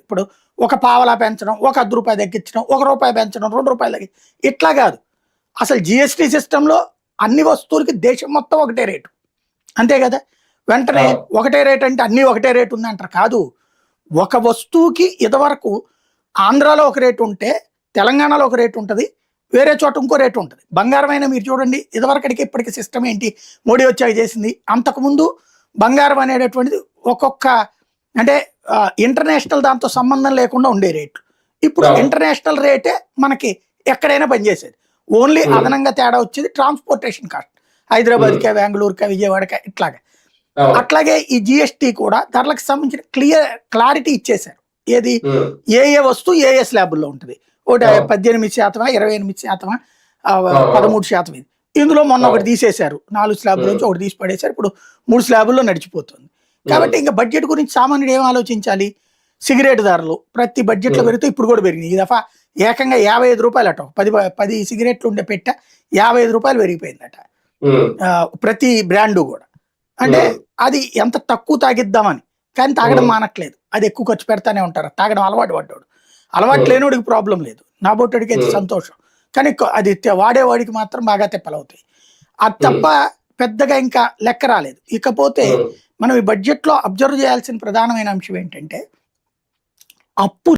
ఇప్పుడు ఒక పావలా పెంచడం, ఒక రూ. 10 తగ్గించడం, ఒక రూపాయి పెంచడం, రూ. 2 తగ్గి ఇట్లా కాదు. అసలు జీఎస్టీ సిస్టంలో అన్ని వస్తువులకి దేశం మొత్తం ఒకటే రేటు. అంతే కదా! వెంటనే ఒకటే రేట్ అంటే అన్నీ ఒకటే రేటు ఉందంటారు. కాదు. ఒక వస్తువుకి ఇదివరకు ఆంధ్రాలో ఒక రేటు ఉంటే, తెలంగాణలో ఒక రేటు ఉంటది. వేరే చోట ఇంకో రేటు ఉంటది. బంగారం అయినా మీరు చూడండి, ఇదివరకటికి ఇప్పటికి సిస్టమ్ ఏంటి? మోడీ వచ్చాక చేసింది. అంతకుముందు బంగారం అనేటటువంటిది ఒక్కొక్క అంటే ఇంటర్నేషనల్ దాంతో సంబంధం లేకుండా ఉండే రేట్లు. ఇప్పుడు ఇంటర్నేషనల్ రేటే మనకి ఎక్కడైనా పనిచేసేది. ఓన్లీ అదనంగా తేడా వచ్చేది ట్రాన్స్పోర్టేషన్ కాస్ట్. హైదరాబాద్కే, బెంగళూరుకే, విజయవాడకే ఇట్లాగా. అట్లాగే ఈ జిఎస్టీ కూడా ధరలకు సంబంధించిన క్లారిటీ ఇచ్చేశారు. ఏది ఏ వస్తువు ఏ స్లాబుల్లో ఉంటుంది. ఒకటి 18%, 28%, 13% ఇది. ఇందులో మొన్న ఒకటి తీసేశారు. 4 స్లాబుల నుంచి ఒకటి తీసి పడేశారు. ఇప్పుడు 3 స్లాబుల్లో నడిచిపోతుంది. కాబట్టి ఇంకా బడ్జెట్ గురించి సామాన్యుడు ఏం ఆలోచించాలి? సిగరెట్ ధరలు ప్రతి బడ్జెట్లో పెరిగితే ఇప్పుడు కూడా పెరిగినాయి. ఈ దఫా ఏకంగా రూ. 55 అట. 10 సిగరెట్లు ఉండే పెట్ట రూ. 55 పెరిగిపోయిందట. ప్రతి బ్రాండు కూడా. అంటే అది ఎంత తక్కువ తాగిద్దామని. కానీ తాగడం మానట్లేదు. అది ఎక్కువ ఖర్చు పెడతానే ఉంటారు. తాగడం అలవాటు పడ్డాడు. అలవాటు లేనివాడికి ప్రాబ్లం లేదు. నా బొట్టడికి అయితే సంతోషం. కానీ అది వాడేవాడికి మాత్రం బాగా తెప్పలవుతాయి. అది తప్ప పెద్దగా ఇంకా లెక్క రాలేదు. ఇకపోతే మనం ఈ బడ్జెట్లో అబ్జర్వ్ చేయాల్సిన ప్రధానమైన అంశం ఏంటంటే అప్పు